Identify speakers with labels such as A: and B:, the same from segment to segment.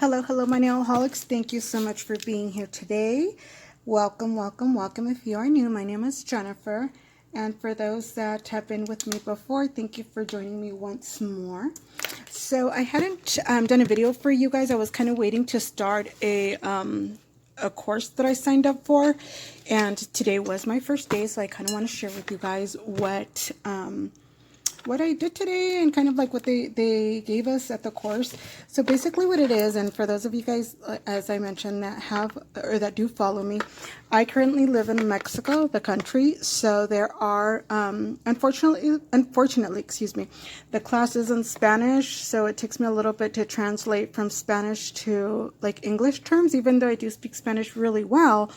A: Hello, my nail-holics. Thank you so much for being here today. Welcome. If you are new, my name is Jennifer. And for those that have been with me before, thank you for joining me once more. So I hadn't done a video for you guys. I was kind of waiting to start a course that I signed up for. And today was my first day, so I kind of want to share with you guys what I did today and kind of like what they gave us at the course. So basically what it is, and for those of you guys, as I mentioned, that have or that do follow me, I currently live in Mexico, the country. So there are, unfortunately, excuse me, the class is in Spanish. So it takes me a little bit to translate from Spanish to like English terms, even though I do speak Spanish really well.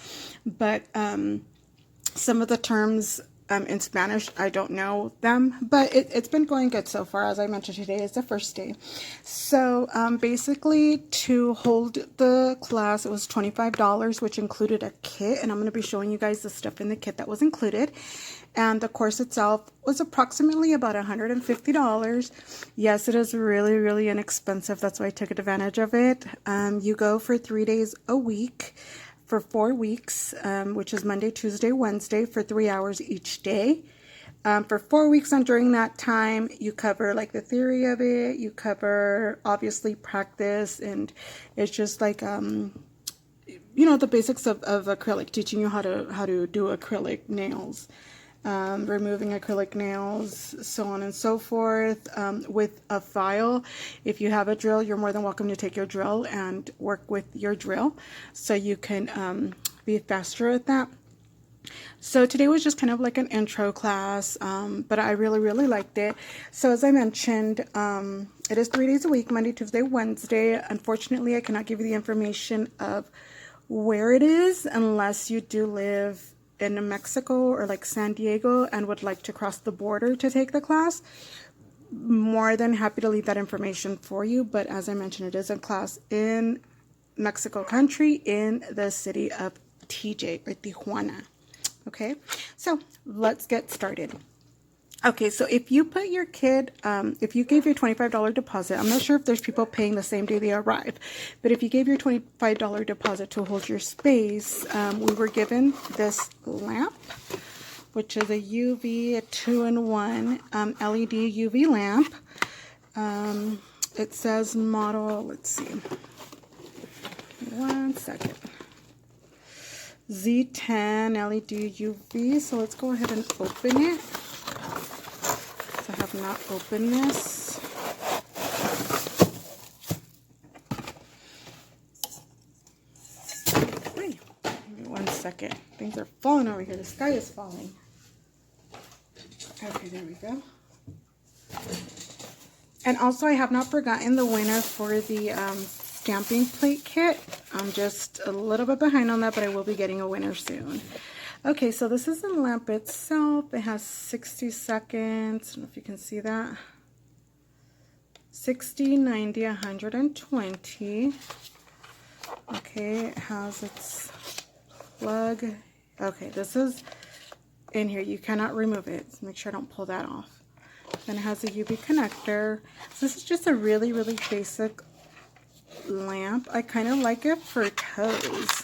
A: But some of the terms in Spanish, I don't know them, but it's been going good so far. As I mentioned, today is the first day. So basically, to hold the class, it was $25, which included a kit, and I'm going to be showing you guys the stuff in the kit that was included. And the course itself was approximately about $150. Yes, it is really inexpensive. That's why I took advantage of it. You go for 3 days a week, for 4 weeks, which is Monday, Tuesday, Wednesday, for 3 hours each day. For 4 weeks, and during that time, you cover like the theory of it, you cover obviously practice, and it's just like, you know, the basics of acrylic, teaching you how to do acrylic nails. Removing acrylic nails, so on and so forth, with a file. If you have a drill, you're more than welcome to take your drill and work with your drill so you can be faster at that. So today was just kind of like an intro class, but I really liked it. So as I mentioned, it is 3 days a week, Monday, Tuesday, Wednesday. Unfortunately, I cannot give you the information of where it is unless you do live in Mexico or like San Diego and would like to cross the border to take the class. More than happy to leave that information for you, but as I mentioned, it is a class in Mexico country, in the city of TJ or Tijuana. Okay, so let's get started. Okay, so if you put your kid, if you gave your $25 deposit, I'm not sure if there's people paying the same day they arrive, but if you gave your $25 deposit to hold your space, we were given this lamp, which is a UV, a 2-in-1 LED UV lamp. It says model, let's see, 1 second. Z10 LED UV, so let's go ahead and open it. I have not opened this. Wait, give me 1 second. Things are falling over here. The sky is falling. Okay, there we go. And also, I have not forgotten the winner for the stamping plate kit. I'm just a little bit behind on that, but I will be getting a winner soon. Okay, so this is the lamp itself. It has 60 seconds. I don't know if you can see that. 60, 90, 120. Okay, it has its plug. Okay, this is in here. You cannot remove it. So make sure I don't pull that off. Then it has a UV connector. So this is just a really basic lamp. I kind of like it for toes.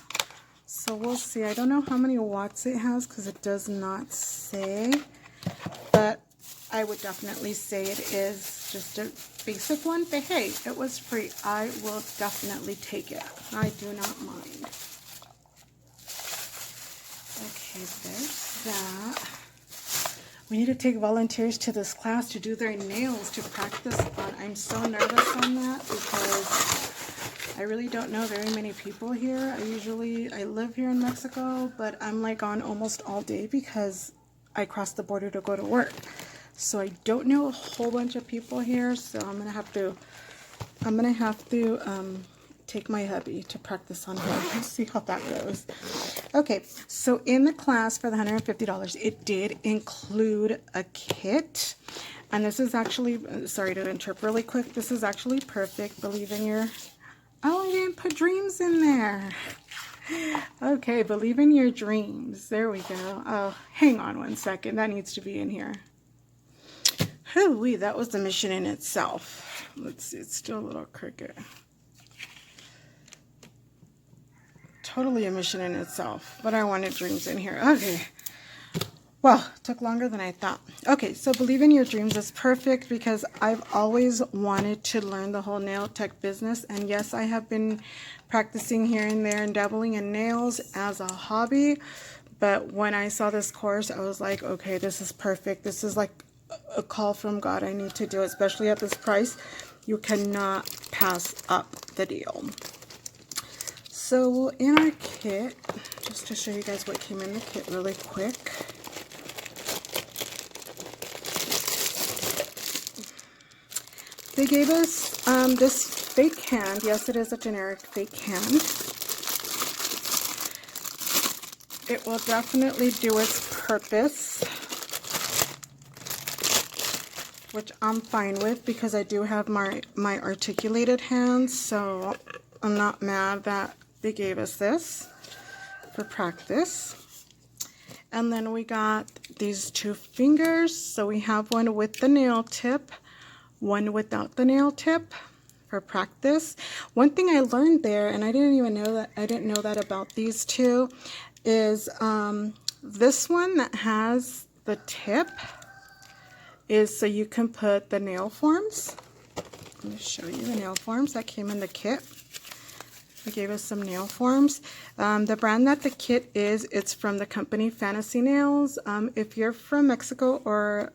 A: So we'll see. I don't know how many watts it has because it does not say, but I would definitely say it is just a basic one. But hey, it was free. I will definitely take it. I do not mind. Okay, there's that. We need to take volunteers to this class to do their nails to practice on. I'm so nervous on that because I really don't know very many people here. I live here in Mexico, but I'm like on almost all day because I crossed the border to go to work. So I don't know a whole bunch of people here, so I'm gonna have to take my hubby to practice on him. Let's see how that goes. Okay, so in the class for the $150, it did include a kit. And this is actually, sorry to interrupt really quick, this is actually perfect. Believe in your, oh, I didn't put dreams in there. Okay, believe in your dreams. There we go. Oh, hang on 1 second. That needs to be in here. Hoo-wee, that was the mission in itself. Let's see, it's still a little crooked. totally a mission in itself, but I wanted dreams in here. Okay. Well, took longer than I thought. Okay, so Believe in Your Dreams is perfect because I've always wanted to learn the whole nail tech business. And yes, I have been practicing here and there and dabbling in nails as a hobby. But when I saw this course, I was like, okay, this is perfect. This is like a call from God. I need to do it, especially at this price. You cannot pass up the deal. So in our kit, just to show you guys what came in the kit really quick. They gave us this fake hand. Yes, it is a generic fake hand. It will definitely do its purpose, which I'm fine with because I do have my articulated hands, so I'm not mad that they gave us this for practice. And then we got these 2 fingers. So we have one with the nail tip, one without the nail tip for practice. One thing I learned there, and I didn't even know that, I didn't know that about these 2, is this one that has the tip is so you can put the nail forms. Let me show you the nail forms that came in the kit. They gave us some nail forms. The brand that the kit is, it's from the company Fantasy Nails. If you're from Mexico or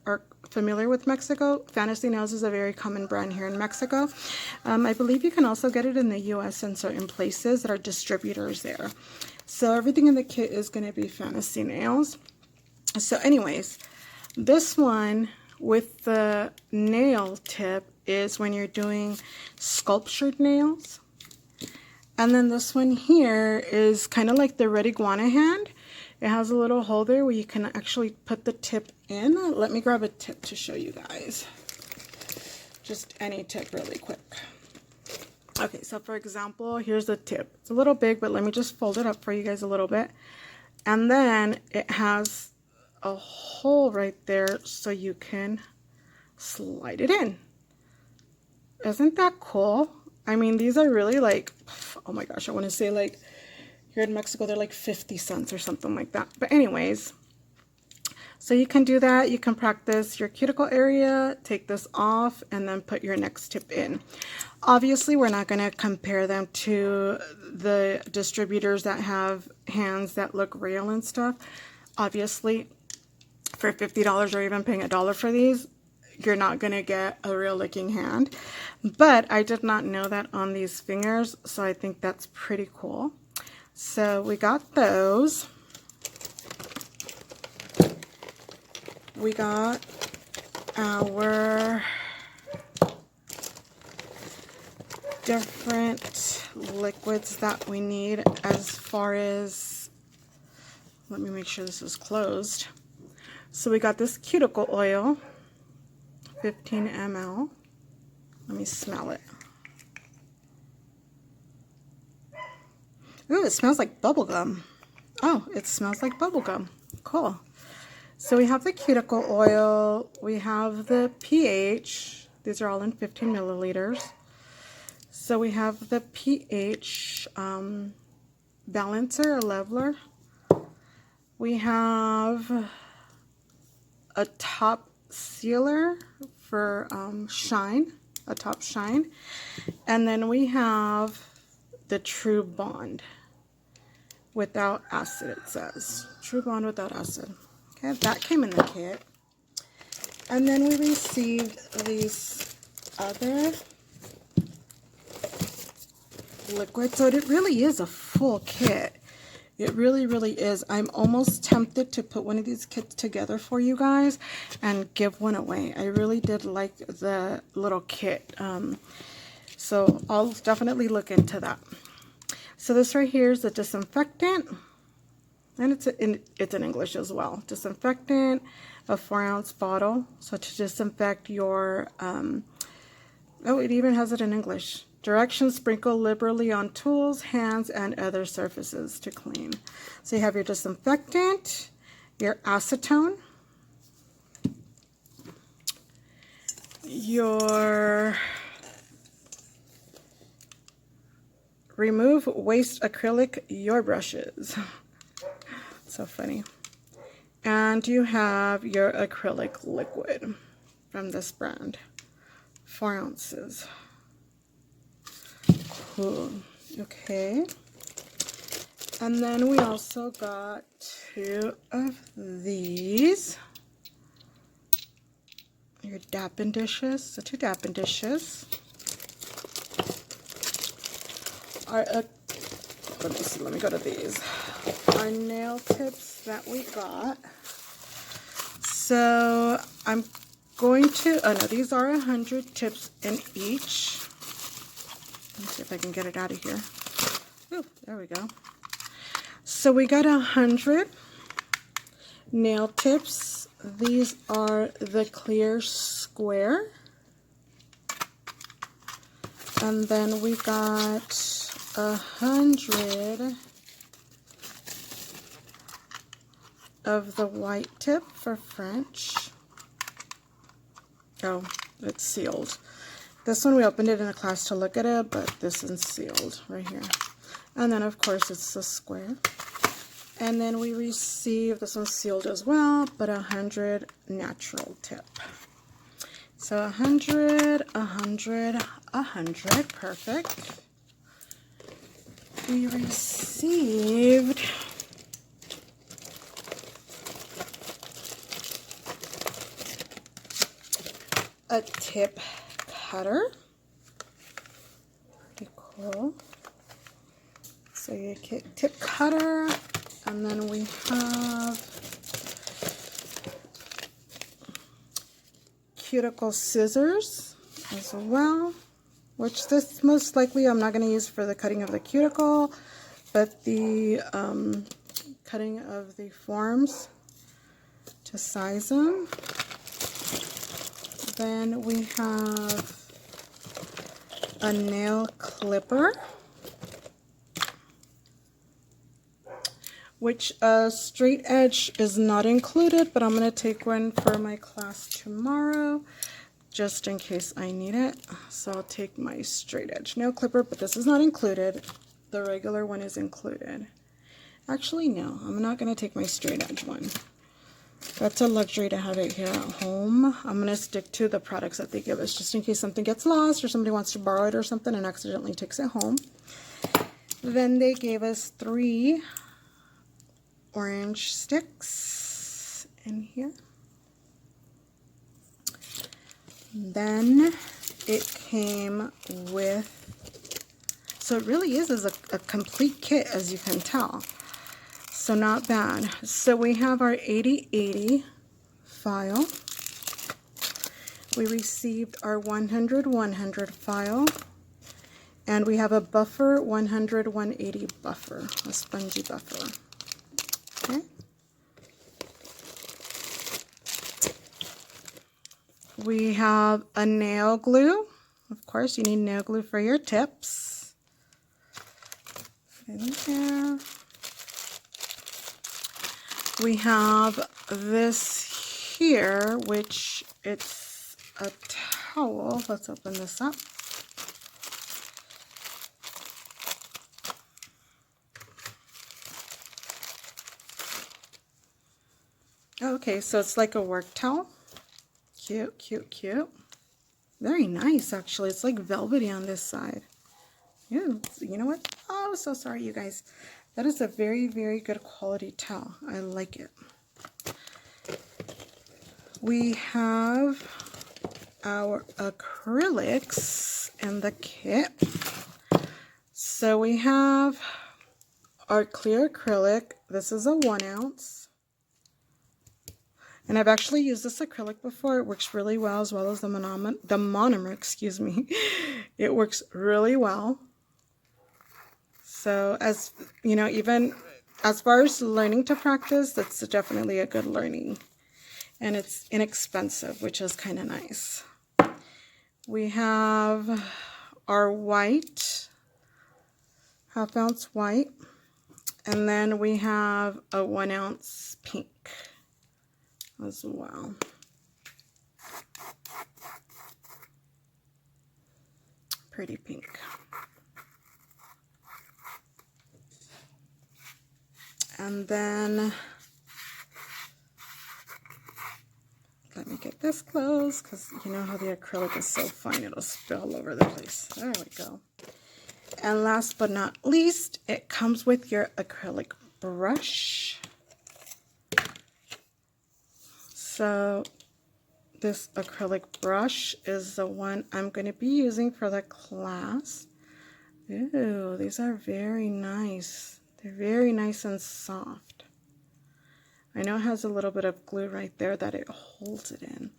A: familiar with Mexico, Fantasy Nails is a very common brand here in Mexico. I believe you can also get it in the US in certain places that are distributors there. So everything in the kit is going to be Fantasy Nails. So anyways, this one with the nail tip is when you're doing sculptured nails. And then this one here is kind of like the Red Iguana hand. It has a little hole there where you can actually put the tip in. Let me grab a tip to show you guys. Just any tip really quick. Okay, so for example, here's the tip. It's a little big, but let me just fold it up for you guys a little bit. And then it has a hole right there so you can slide it in. Isn't that cool? I mean, these are really like, oh my gosh, I want to say like here in Mexico, they're like 50 cents or something like that. But anyways, so you can do that. You can practice your cuticle area, take this off, and then put your next tip in. Obviously, we're not going to compare them to the distributors that have hands that look real and stuff. Obviously, for $50 or even paying $1 for these, you're not going to get a real looking hand. But I did not know that on these fingers, so I think that's pretty cool. So we got those. We got our different liquids that we need as far as, let me make sure this is closed. So we got this cuticle oil, 15 ml. Let me smell it. Ooh, it smells like bubble gum. Oh, it smells like bubble gum. Cool. So we have the cuticle oil. We have the pH. These are all in 15 milliliters. So we have the pH balancer or leveler. We have a top sealer for shine, a top shine. And then we have the True Bond without acid, it says. True Bond without acid. Okay, that came in the kit. And then we received these other liquids. So it really is a full kit. It really, really is. I'm almost tempted to put one of these kits together for you guys and give one away. I really did like the little kit. So I'll definitely look into that. So this right here is the disinfectant. And it's in English as well. Disinfectant, a 4-ounce bottle. So to disinfect your, oh, it even has it in English. Directions: sprinkle liberally on tools, hands, and other surfaces to clean. So you have your disinfectant, your acetone, your remove waste acrylic your brushes. So funny. And you have your acrylic liquid from this brand, 4 ounces. Cool. Okay. And then we also got 2 of these. Your dappen dishes. So 2 dappen dishes. Let me see, let me go to these. Our nail tips that we got. So I'm going to, oh no, these are 100 tips in each. Let me see if I can get it out of here. Ooh, there we go. So we got 100 nail tips. These are the clear square. And then we got 100 of the white tip for French. Oh, it's sealed. This one we opened it in a class to look at it, but this is sealed right here. And then of course it's the square. And then we received, this one's sealed as well, but 100 natural tip. So 100, 100, 100, perfect. We received a tip cutter. Pretty cool. So you get tip cutter, and then we have cuticle scissors as well, which this most likely I'm not going to use for the cutting of the cuticle, but the cutting of the forms to size them. Then we have a nail clipper, which straight edge is not included, but I'm going to take one for my class tomorrow just in case I need it. So I'll take my straight edge nail clipper, but this is not included. The regular one is included. Actually, no, I'm not going to take my straight edge one. That's a luxury to have it here at home. I'm going to stick to the products that they give us just in case something gets lost or somebody wants to borrow it or something and accidentally takes it home. Then they gave us 3 orange sticks in here. Then it came with, so it really is a complete kit, as you can tell. So not bad. So we have our 80/80 file. We received our 100/100 file. And we have a buffer 100/180 buffer, a spongy buffer. Okay. We have a nail glue. Of course, you need nail glue for your tips. In there. We have this here, which it's a towel. Let's open this up. Okay, so it's like a work towel. Cute, cute, cute. Very nice, actually. It's like velvety on this side. Ew, you know what? Oh, so sorry, you guys. That is a very, very good quality towel. I like it. We have our acrylics in the kit. So we have our clear acrylic. This is a 1 ounce. And I've actually used this acrylic before. It works really well, as well as the monomer, excuse me. It works really well. So as you know, even as far as learning to practice, that's definitely a good learning. And it's inexpensive, which is kind of nice. We have our white, 1/2 ounce white. And then we have a 1 ounce pink as well. Pretty pink. And then let me get this closed, because you know how the acrylic is so fine, it'll spill all over the place. There we go. And last but not least, it comes with your acrylic brush. So this acrylic brush is the one I'm going to be using for the class. Ooh, these are very nice. They're very nice and soft. I know it has a little bit of glue right there that it holds it in.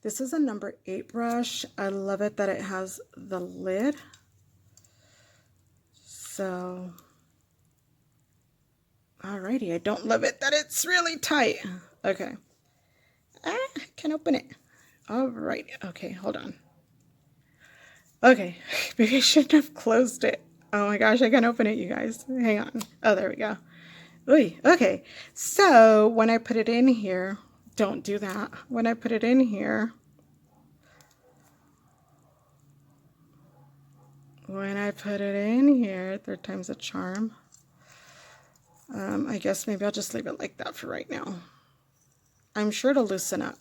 A: This is a number 8 brush. I love it that it has the lid. So, alrighty, I don't love it that it's really tight. Okay. I can't open it. Alright, okay, hold on. Okay, maybe I shouldn't have closed it. Oh my gosh, I can't open it, you guys. Hang on. Oh, there we go. Oy, okay, so when I put it in here, don't do that. When I put it in here, third time's a charm. I guess maybe I'll just leave it like that for right now. I'm sure it'll loosen up.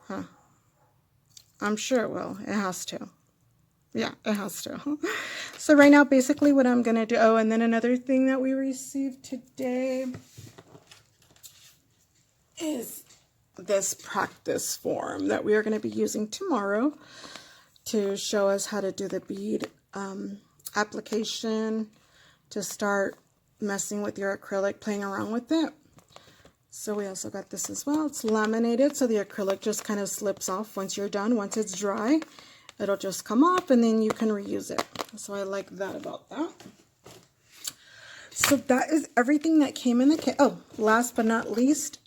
A: Huh. I'm sure it will. It has to. Yeah, it has to. So right now, basically what I'm going to do, oh, and then another thing that we received today is this practice form that we are going to be using tomorrow to show us how to do the bead application, to start messing with your acrylic, playing around with it. So we also got this as well. It's laminated, so the acrylic just kind of slips off once you're done. Once it's dry, it'll just come off and then you can reuse it. So I like that about that. So that is everything that came in the kit. Oh, last but not least,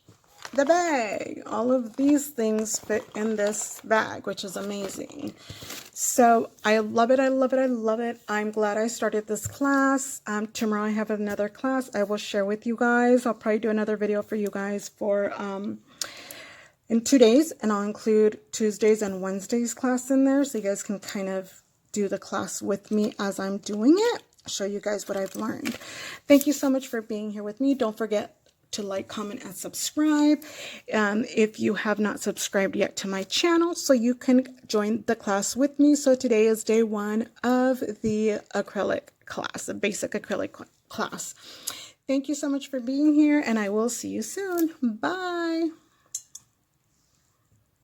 A: the bag. All of these things fit in this bag, which is amazing. So I love it. I love it. I love it. I'm glad I started this class. Tomorrow I have another class I will share with you guys. I'll probably do another video for you guys for in 2 days, and I'll include Tuesdays and Wednesdays class in there, so you guys can kind of do the class with me as I'm doing it. I'll show you guys what I've learned. Thank you so much for being here with me. Don't forget to like, comment, and subscribe if you have not subscribed yet to my channel, so you can join the class with me. So today is day 1 of the acrylic class, the basic acrylic class. Thank you so much for being here, and I will see you soon. Bye.